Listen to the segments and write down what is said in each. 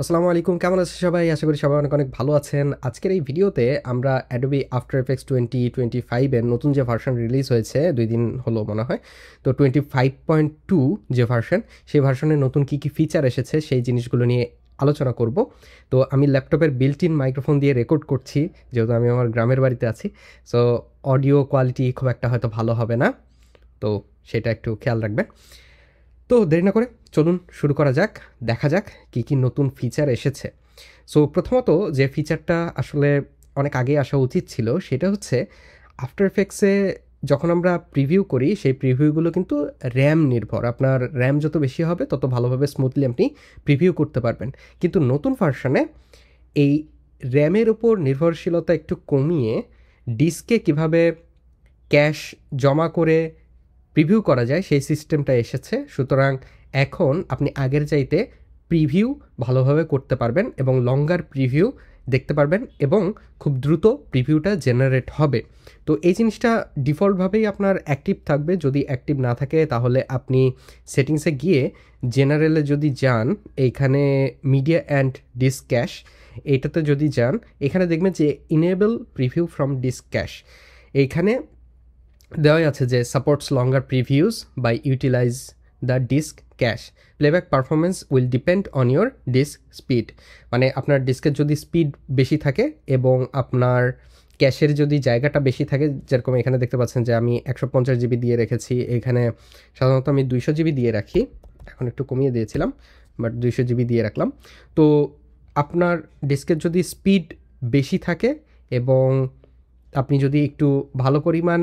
আসসালামু আলাইকুম, কেমন আছেন সবাই? আশা করি সবাই অনেক ভালো আছেন। আজকের এই ভিডিওতে আমরা Adobe After Effects 2025 এর নতুন যে ভার্সন রিলিজ হয়েছে ২ দিন হলো মনে হয়। তো 25.2 যে ভার্সন, সেই ভার্সনের নতুন কী ফিচার এসেছে সেই জিনিসগুলো নিয়ে আলোচনা করব। তো আমি ল্যাপটপের বিল্ট ইন মাইক্রোফোন দিয়ে রেকর্ড করছি, যেহেতু আমি আমার গ্রামের বাড়িতে আছি। সো অডিও কোয়ালিটি খুব একটা হয়তো ভালো হবে না। তো সেটা একটু খেয়াল রাখবেন। তো দেরি না করে চলুন শুরু করা যাক, দেখা যাক কী নতুন ফিচার এসেছে। সো প্রথমত যে ফিচারটা আসলে অনেক আগেই আসা উচিত ছিল সেটা হচ্ছে আফটার এফেক্টসে যখন আমরা প্রিভিউ করি সেই প্রিভিউগুলো কিন্তু র্যাম নির্ভর। আপনার র্যাম যত বেশি হবে তত ভালোভাবে স্মুথলি আপনি প্রিভিউ করতে পারবেন। কিন্তু নতুন ভার্সনে এই র্যামের উপর নির্ভরশীলতা একটু কমিয়ে ডিস্কে কিভাবে ক্যাশ জমা করে প্রিভিউ করা যায় সেই সিস্টেমটা এসেছে। সুতরাং এখন আপনি আগের চাইতে প্রিভিউ ভালোভাবে করতে পারবেন এবং লঙ্গার প্রিভিউ দেখতে পারবেন এবং খুব দ্রুত প্রিভিউটা জেনারেট হবে। তো এই জিনিসটা ডিফল্টভাবেই আপনার অ্যাক্টিভ থাকবে। যদি অ্যাক্টিভ না থাকে তাহলে আপনি সেটিংসে গিয়ে জেনারেলে যদি যান, এইখানে মিডিয়া অ্যান্ড ডিস্ক ক্যাশ এইটাতে যদি যান, এখানে দেখবেন যে enable preview from disk cache এইখানে দেওয়াই আছে যে supports longer previews by utilise the disk cache, playback performance will depend on your disk speed. মানে আপনার ডিস্কের যদি স্পিড বেশি থাকে এবং আপনার ক্যাশের যদি জায়গাটা বেশি থাকে, যেরকম এখানে দেখতে পাচ্ছেন যে আমি 150 জিবি দিয়ে রেখেছি, এখানে সাধারণত আমি 200 জিবি দিয়ে রাখি, এখন একটু কমিয়ে দিয়েছিলাম বাট 200 জিবি দিয়ে রাখলাম। তো আপনার ডিস্কের যদি স্পিড বেশি থাকে এবং আপনি যদি একটু ভালো পরিমাণ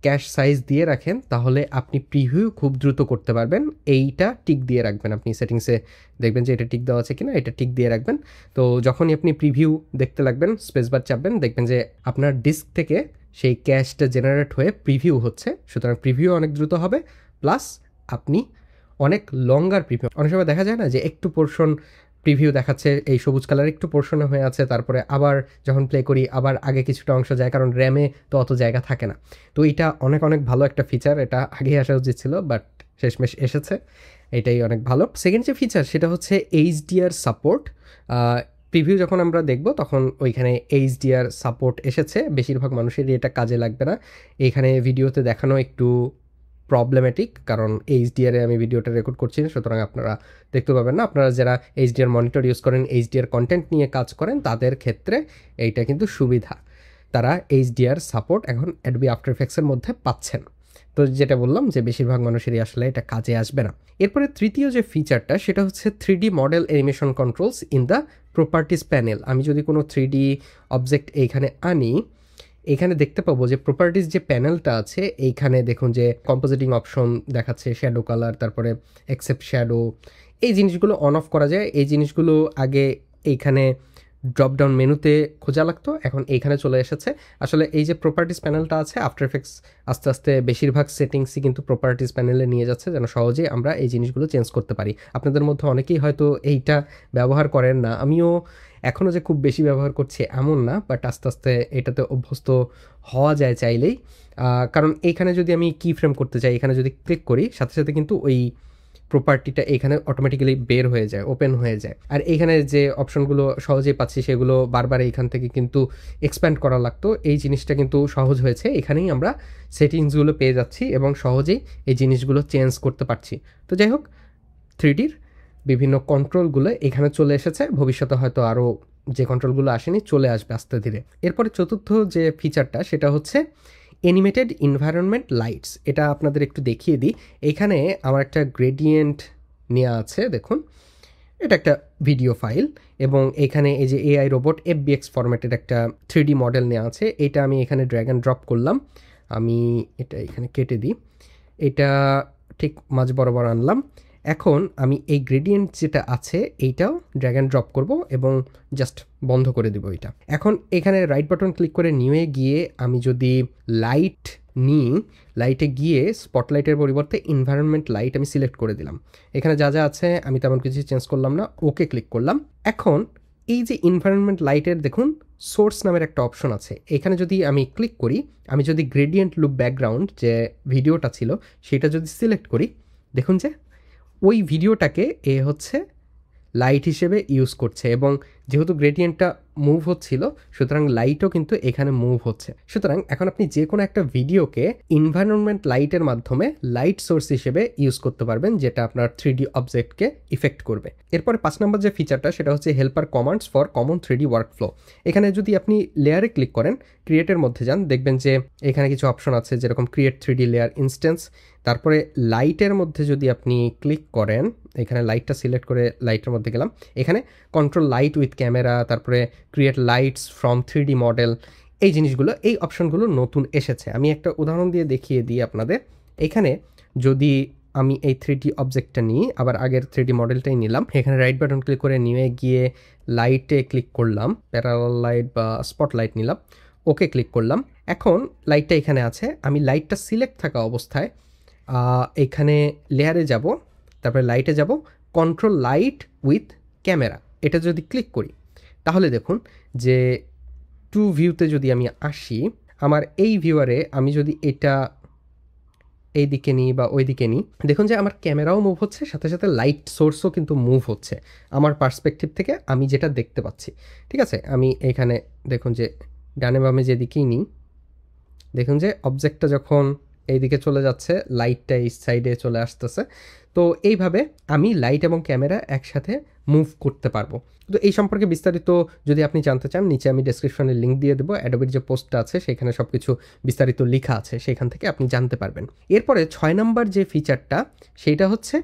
ক্যাশ সাইজ দিয়ে রাখেন তাহলে আপনি প্রিভিউ খুব দ্রুত করতে পারবেন। এইটা টিক দিয়ে রাখবেন, আপনি সেটিংসে দেখবেন যে এটা টিক দেওয়া আছে কিনা, এটা টিক দিয়ে রাখবেন। তো যখনই আপনি প্রিভিউ দেখতে লাগবেন স্পেস বার চাপবেন, দেখবেন যে আপনার ডিস্ক থেকে সেই ক্যাশটা জেনারেট হয়ে প্রিভিউ হচ্ছে। সুতরাং প্রিভিউ অনেক দ্রুত হবে, প্লাস আপনি অনেক লঙ্গার প্রিভিউ। অনেক সময় দেখা যায় না যে একটু পোর্শন প্রিভিউ দেখাচ্ছে, এই সবুজ কালার একটু পোর্শনে হয়ে আছে, তারপরে আবার যখন প্লে করি আবার আগে কিছুটা অংশ যায়, কারণ র্যামে তো অত জায়গা থাকে না। তো এটা অনেক ভালো একটা ফিচার, এটা আগেই আসা উচিত ছিল বাট শেষমেশ এসেছে, এটাই অনেক ভালো। সেকেন্ড যে ফিচার সেটা হচ্ছে এইচডিআর সাপোর্ট। প্রিভিউ যখন আমরা দেখব তখন ওইখানে এইচডিআর সাপোর্ট এসেছে। বেশিরভাগ মানুষেরই এটা কাজে লাগবে না, এখানে ভিডিওতে দেখানো একটু প্রবলেমেটিক, কারণ এইচডিআরে আমি ভিডিওটা রেকর্ড করছি না, সুতরাং আপনারা দেখতে পাবেন না। আপনারা যারা এইচডিআর মনিটর ইউজ করেন, এইচডিআর কন্টেন্ট নিয়ে কাজ করেন, তাদের ক্ষেত্রে এইটা কিন্তু সুবিধা, তারা এইচডিআর সাপোর্ট এখন অ্যাডোবি আফটার এফেক্টসের মধ্যে পাচ্ছেন। তো যেটা বললাম যে বেশিরভাগ মানুষেরই আসলে এটা কাজে আসবে না। এরপরে তৃতীয় যে ফিচারটা সেটা হচ্ছে 3D model animation controls in the properties panel. আমি যদি কোনো 3D অবজেক্ট এইখানে আনি, এখানে দেখতে পাবো যে প্রপার্টিস যে প্যানেলটা আছে এইখানে দেখুন যে কম্পোজিটিং অপশন দেখাচ্ছে, শ্যাডো কালার, তারপরে অ্যাকসেপ্ট শ্যাডো, এই জিনিসগুলো অন অফ করা যায়। এই জিনিসগুলো আগে এইখানে ড্রপ ডাউন মেনুতে খোঁজা লাগতো, এখন এইখানে চলে এসেছে। আসলে এই যে প্রপার্টিস প্যানেলটা আছে, আফটার এফেক্টস আস্তে আস্তে বেশিরভাগ সেটিংসই কিন্তু প্রপার্টিস প্যানেলে নিয়ে যাচ্ছে, যেন সহজেই আমরা এই জিনিসগুলো চেঞ্জ করতে পারি। আপনাদের মধ্যে অনেকেই হয়তো এইটা ব্যবহার করেন না, আমিও এখনও যে খুব বেশি ব্যবহার করছি এমন না, বাট আস্তে আস্তে এটাতে অভ্যস্ত হওয়া যায় চাইলেই। কারণ এইখানে যদি আমি কি ফ্রেম করতে চাই, এখানে যদি ক্লিক করি সাথে সাথে কিন্তু ওই প্রপার্টিটা এখানে অটোমেটিক্যালি বের হয়ে যায়, ওপেন হয়ে যায়। আর এইখানে যে অপশনগুলো সহজেই পাচ্ছি সেগুলো বারবার এইখান থেকে কিন্তু এক্সপ্যান্ড করা লাগতো, এই জিনিসটা কিন্তু সহজ হয়েছে। এখানেই আমরা সেটিংসগুলো পেয়ে যাচ্ছি এবং সহজেই এই জিনিসগুলো চেঞ্জ করতে পারছি। তো যাই হোক, 3Dর বিভিন্ন কন্ট্রোলগুলো এখানে চলে এসেছে, ভবিষ্যতে হয়তো আরও যে কন্ট্রোলগুলো আসেনি চলে আসবে আস্তে ধীরে। এরপরে চতুর্থ যে ফিচারটা সেটা হচ্ছে অ্যানিমেটেড এনভায়রনমেন্ট লাইটস। এটা আপনাদের একটু দেখিয়ে দিই। এখানে আমার একটা গ্রেডিয়েন্ট নেওয়া আছে, দেখুন এটা একটা ভিডিও ফাইল এবং এখানে এই যে এআই রোবট FBX ফরম্যাটের একটা 3D মডেল নেওয়া আছে। এটা আমি এখানে ড্র্যাগ অ্যান্ড ড্রপ করলাম, আমি এটা এখানে কেটে দিই, এটা ঠিক মাঝ বরাবর আনলাম। এখন আমি এই গ্রেডিয়েন্ট যেটা আছে এইটাও ড্র্যাগ অ্যান্ড ড্রপ করব এবং জাস্ট বন্ধ করে দেবো এটা। এখন এখানে রাইট বাটন ক্লিক করে নিয়ে গিয়ে আমি যদি লাইট নিই, লাইটে গিয়ে স্পটলাইটের পরিবর্তে এনভায়রনমেন্ট লাইট আমি সিলেক্ট করে দিলাম। এখানে যা যা আছে আমি তেমন কিছু চেঞ্জ করলাম না, ওকে ক্লিক করলাম। এখন এই যে এনভায়রনমেন্ট লাইটের দেখুন সোর্স নামের একটা অপশন আছে, এখানে যদি আমি ক্লিক করি, আমি যদি গ্রেডিয়েন্ট লুপ ব্যাকগ্রাউন্ড যে ভিডিওটা ছিল সেটা যদি সিলেক্ট করি, দেখুন যে ওই ভিডিওটাকে হচ্ছে লাইট হিসেবে ইউজ করছে, এবং যেহেতু গ্রেডিয়েন্টটা মুভ হচ্ছিল সুতরাং লাইটও কিন্তু এখানে মুভ হচ্ছে। সুতরাং এখন আপনি যে কোনো একটা ভিডিওকে এনভায়রনমেন্ট লাইটের মাধ্যমে লাইট সোর্স হিসেবে ইউজ করতে পারবেন, যেটা আপনার 3D অবজেক্টকে ইফেক্ট করবে। এরপরে 5 নম্বর যে ফিচারটা সেটা হচ্ছে helper commands for common 3D workflow. এখানে যদি আপনি লেয়ারে ক্লিক করেন, ক্রিয়েটের মধ্যে যান, দেখবেন যে এখানে কিছু অপশন আছে যেরকম ক্রিয়েট 3D লেয়ার ইনস্ট্যান্স। তারপরে লাইটের মধ্যে যদি আপনি ক্লিক করেন, এখানে লাইটটা সিলেক্ট করে লাইটের মধ্যে গেলাম, এখানে কন্ট্রোল লাইট উইথ ক্যামেরা, তারপরে create lights from 3D model, এই জিনিসগুলো, এই অপশনগুলো নতুন এসেছে। আমি একটা উদাহরণ দিয়ে দেখিয়ে দিই আপনাদের। এখানে যদি আমি এই 3D অবজেক্টটা নিই, আবার আগের 3D মডেলটাই নিলাম, এখানে রাইট বাটন ক্লিক করে নিয়ে গিয়ে লাইটে ক্লিক করলাম, প্যারালাল লাইট বা স্পটলাইট নিলাম, ওকে ক্লিক করলাম। এখন লাইটটা এখানে আছে, আমি লাইটটা সিলেক্ট থাকা অবস্থায় এখানে লেয়ারে যাব, তারপরে লাইটে যাব, কন্ট্রোল লাইট উইথ ক্যামেরা, এটা যদি ক্লিক করি তাহলে দেখুন যে টু ভিউতে যদি আমি আসি, আমার এই ভিউয়ারে আমি যদি এটা এই দিকে নিই বা ওই দিকে নিই, দেখুন যে আমার ক্যামেরাও মুভ হচ্ছে, সাথে সাথে লাইট সোর্সও কিন্তু মুভ হচ্ছে আমার পার্সপেক্টিভ থেকে, আমি যেটা দেখতে পাচ্ছি। ঠিক আছে, আমি এখানে দেখুন যে ডানে বামে যেদিকেই নিই, দেখুন যে অবজেক্টটা যখন এইদিকে চলে যাচ্ছে, লাইটটা এই সাইডে চলে আসতেছে। তো এইভাবে আমি লাইট এবং ক্যামেরা একসাথে মুভ করতে পারবো। তো এই সম্পর্কে বিস্তারিত যদি আপনি জানতে চান, নিচে আমি ডেসক্রিপশনে লিঙ্ক দিয়ে দেবো, অ্যাডোবির যে পোস্টটা আছে সেখানে সব কিছু বিস্তারিত লেখা আছে, সেখান থেকে আপনি জানতে পারবেন। এরপরে 6 নম্বর যে ফিচারটা সেইটা হচ্ছে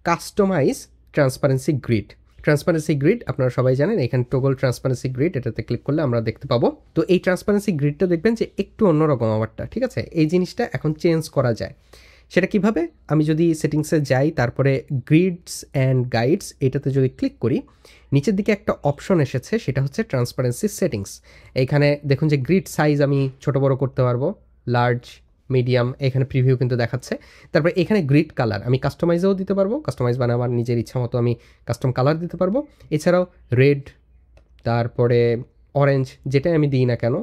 customise transparency grid. Transparency grid আপনারা সবাই জানেন, এখানে টগল ট্রান্সপারেন্সি গ্রিড, এটাতে ক্লিক করলে আমরা দেখতে পাবো। তো এই ট্রান্সপারেন্সি গ্রিডটা দেখবেন যে একটু অন্যরকম আমারটা, ঠিক আছে। এই জিনিসটা এখন চেঞ্জ করা যায়, সেটা কিভাবে? আমি যদি সেটিংসে যাই, তারপরে গ্রিডস অ্যান্ড গাইডস, এটাতে যদি ক্লিক করি, নিচের দিকে একটা অপশন এসেছে, সেটা হচ্ছে ট্রান্সপারেন্সি সেটিংস। এইখানে দেখুন যে গ্রিড সাইজ আমি ছোট বড় করতে পারবো, লার্জ, মিডিয়াম, এখানে প্রিভিউ কিন্তু দেখাচ্ছে। তারপরে এখানে গ্রিড কালার আমি কাস্টমাইজও দিতে পারবো, কাস্টমাইজ মানে আমার নিজের ইচ্ছা মতো আমি কাস্টম কালার দিতে পারবো। এছাড়াও রেড, তারপরে অরেঞ্জ, যেটাই আমি দিই না কেন,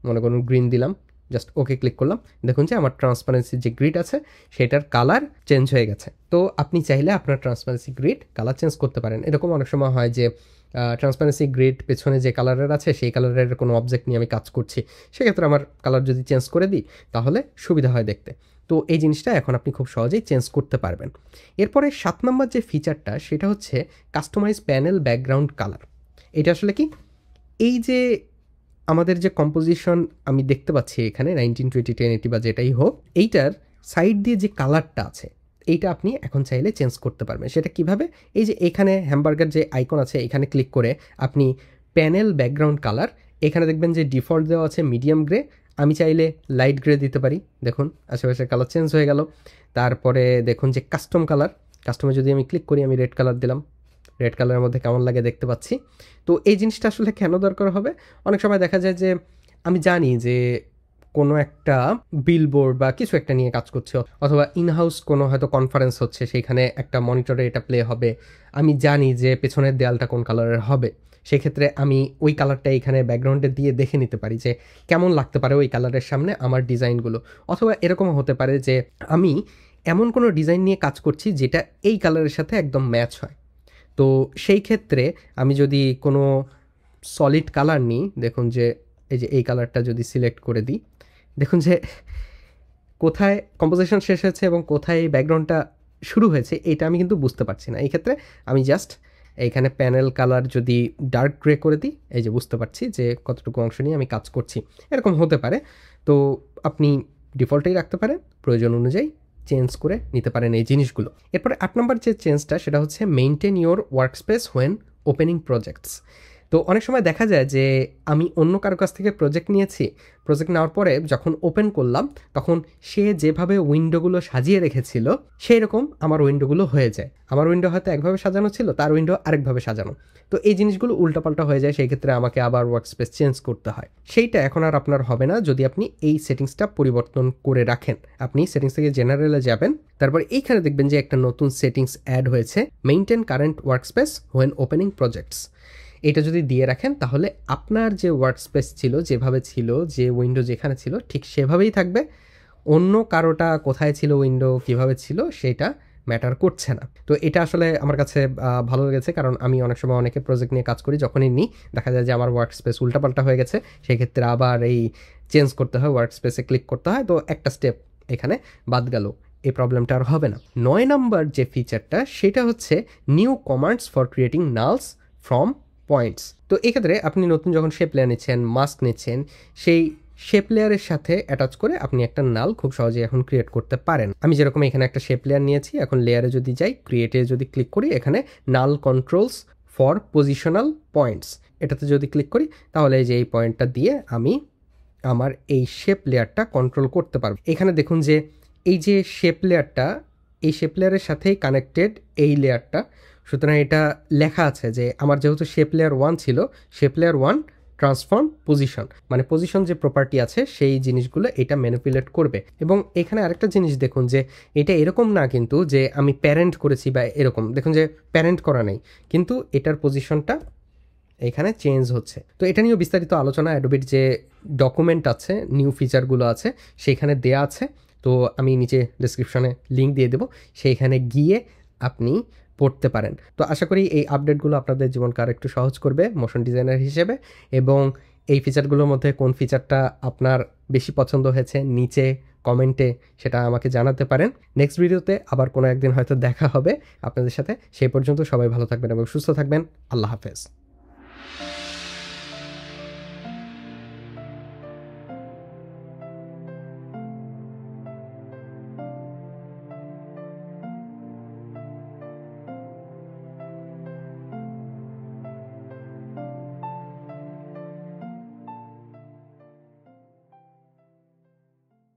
মনে করুন গ্রিন দিলাম, জাস্ট ওকে ক্লিক করলাম, দেখুন যে আমার ট্রান্সপারেন্সি যে গ্রিড আছে সেটার কালার চেঞ্জ হয়ে গেছে। তো আপনি চাইলে আপনার ট্রান্সপারেন্সি গ্রিড কালার চেঞ্জ করতে পারেন। এরকম অনেক সময় হয় যে ট্রান্সপারেন্সি গ্রিড পেছনে যে কালারের আছে সেই কালারের কোনো অবজেক্ট নিয়ে আমি কাজ করছি, সেক্ষেত্রে আমার কালার যদি চেঞ্জ করে দিই তাহলে সুবিধা হয় দেখতে। তো এই জিনিসটা এখন আপনি খুব সহজেই চেঞ্জ করতে পারবেন। এরপরে 7 নম্বর যে ফিচারটা সেটা হচ্ছে কাস্টমাইজ প্যানেল ব্যাকগ্রাউন্ড কালার। এটা আসলে কি? এই যে আমাদের যে কম্পোজিশন আমি দেখতে পাচ্ছি এখানে 1920 1080 বা যেটাই হোক, এইটার সাইড দিয়ে যে কালারটা আছে এইটা আপনি এখন চাইলে চেঞ্জ করতে পারবেন। সেটা কিভাবে? এই যে এখানে হ্যামবার্গার যে আইকন আছে এখানে ক্লিক করে আপনি প্যানেল ব্যাকগ্রাউন্ড কালার, এখানে দেখবেন যে ডিফল্ট দেওয়া আছে মিডিয়াম গ্রে, আমি চাইলে লাইট গ্রে দিতে পারি। দেখুন আশেপাশের কালার চেঞ্জ হয়ে গেল। তারপরে দেখুন যে কাস্টম কালার, কাস্টমে যদি আমি ক্লিক করি, আমি রেড কালার দিলাম, রেড কালারের মধ্যে কেমন লাগে দেখতে পাচ্ছি। তো এই জিনিসটা আসলে কেন দরকার হবে? অনেক সময় দেখা যায় যে আমি জানি যে কোনো একটা বিলবোর্ড বা কিছু একটা নিয়ে কাজ করছে, অথবা ইনহাউস কোনো হয়তো কনফারেন্স হচ্ছে, সেইখানে একটা মনিটরে এটা প্লে হবে, আমি জানি যে পেছনের দেয়ালটা কোন কালারের হবে, সেক্ষেত্রে আমি ওই কালারটা এখানে ব্যাকগ্রাউন্ডে দিয়ে দেখে নিতে পারি যে কেমন লাগতে পারে ওই কালারের সামনে আমার ডিজাইনগুলো। অথবা এরকমও হতে পারে যে আমি এমন কোনো ডিজাইন নিয়ে কাজ করছি যেটা এই কালারের সাথে একদম ম্যাচ হয়। তো সেই ক্ষেত্রে আমি যদি কোনো সলিড কালার নিই, দেখুন যে এই যে এই কালারটা যদি সিলেক্ট করে দিই, দেখুন যে কোথায় কম্পোজিশন শেষ হয়েছে এবং কোথায় এই ব্যাকগ্রাউন্ডটা শুরু হয়েছে এটা আমি কিন্তু বুঝতে পারছি না। এই ক্ষেত্রে আমি জাস্ট এইখানে প্যানেল কালার যদি ডার্ক গ্রে করে দিই, এই যে বুঝতে পারছি যে কতটুকু অংশ নিয়ে আমি কাজ করছি। এরকম হতে পারে, তো আপনি ডিফল্টেই রাখতে পারেন, প্রয়োজন অনুযায়ী চেঞ্জ করে নিতে পারেন এই জিনিসগুলো। এরপরে 8 নম্বর যে চেঞ্জটা সেটা হচ্ছে maintain your workspace when opening projects. তো অনেক সময় দেখা যায় যে আমি অন্য কারো কাছ থেকে প্রজেক্ট নিয়েছি, প্রজেক্ট নেওয়ার পরে যখন ওপেন করলাম তখন সে যেভাবে উইন্ডোগুলো সাজিয়ে রেখেছিল সেই রকম আমার উইন্ডোগুলো হয়ে যায়। আমার উইন্ডো হয়তো একভাবে সাজানো ছিল, তার উইন্ডো আরেকভাবে সাজানো। তো এই জিনিসগুলো উল্টাপাল্টা হয়ে যায়, সেই ক্ষেত্রে আমাকে আবার ওয়ার্কস্পেস চেঞ্জ করতে হয়। সেইটা এখন আর আপনার হবে না যদি আপনি এই সেটিংসটা পরিবর্তন করে রাখেন। আপনি সেটিংস থেকে জেনারেলে যাবেন, তারপর এইখানে দেখবেন যে একটা নতুন সেটিংস অ্যাড হয়েছে, maintain current workspace when opening projects. এটা যদি দিয়ে রাখেন তাহলে আপনার যে ওয়ার্কস্পেস ছিল, যেভাবে ছিল, যে উইন্ডো যেখানে ছিল ঠিক সেভাবেই থাকবে। অন্য কারোটা কোথায় ছিল, উইন্ডো কিভাবে ছিল সেটা ম্যাটার করছে না। তো এটা আসলে আমার কাছে ভালো লেগেছে, কারণ আমি অনেক সময় অনেকের প্রজেক্ট নিয়ে কাজ করি, যখনই নিই দেখা যায় যে আমার ওয়ার্ক স্পেস উল্টাপাল্টা হয়ে গেছে, সেক্ষেত্রে আবার এই চেঞ্জ করতে হয়, ওয়ার্ক স্পেসে ক্লিক করতে হয়, তো একটা স্টেপ এখানে বাদ গেল, এই প্রবলেমটা আর হবে না। 9 নাম্বার যে ফিচারটা সেটা হচ্ছে new commands for creating nulls from points. তো এক্ষেত্রে আপনি নতুন যখন শেপ লেয়ার নিচ্ছেন, মাস্ক নিচ্ছেন, সেই শেপ লেয়ারের সাথে অ্যাটাচ করে আপনি একটা নাল খুব সহজেই এখন ক্রিয়েট করতে পারেন। আমি যেরকম এখানে একটা শেপ লেয়ার নিয়েছি, এখন লেয়ারে যদি যাই, ক্রিয়েটে যদি ক্লিক করি, এখানে নাল কন্ট্রোলস ফর পজিশনাল পয়েন্টস এটাতে যদি ক্লিক করি, তাহলে এই যে এই পয়েন্টটা দিয়ে আমি আমার এই শেপ লেয়ারটা কন্ট্রোল করতে পারবো। এখানে দেখুন যে এই যে শেপ লেয়ারটা, এই শেপ লেয়ারের সাথেই কানেক্টেড এই লেয়ারটা, সুতরাং এটা লেখা আছে যে আমার যেহেতু শেপ লেয়ার 1 ছিল, শেপ লেয়ার 1 ট্রান্সফর্ম পজিশন, মানে পজিশন যে প্রপার্টি আছে সেই জিনিসগুলো এটা ম্যানিপুলেট করবে। এবং এখানে আরেকটা জিনিস দেখুন যে এটা এরকম না কিন্তু যে আমি প্যারেন্ট করেছি বা এরকম, দেখুন যে প্যারেন্ট করা নেই, কিন্তু এটার পজিশনটা এখানে চেঞ্জ হচ্ছে। তো এটা নিয়েও বিস্তারিত আলোচনা অ্যাডোবির যে ডকুমেন্ট আছে, নিউ ফিচারগুলো আছে সেখানে দেয়া আছে, তো আমি নিচে ডেসক্রিপশনে লিঙ্ক দিয়ে দেবো, সেইখানে গিয়ে আপনি পড়তে পারেন। তো আশা করি এই আপডেটগুলো আপনাদের জীবনকে আর একটু সহজ করবে মোশন ডিজাইনার হিসেবে। এবং এই ফিচারগুলোর মধ্যে কোন ফিচারটা আপনার বেশি পছন্দ হয়েছে নিচে কমেন্টে সেটা আমাকে জানাতে পারেন। নেক্সট ভিডিওতে আবার কোনো একদিন হয়তো দেখা হবে আপনাদের সাথে। সেই পর্যন্ত সবাই ভালো থাকবেন এবং সুস্থ থাকবেন। আল্লাহ হাফেজ।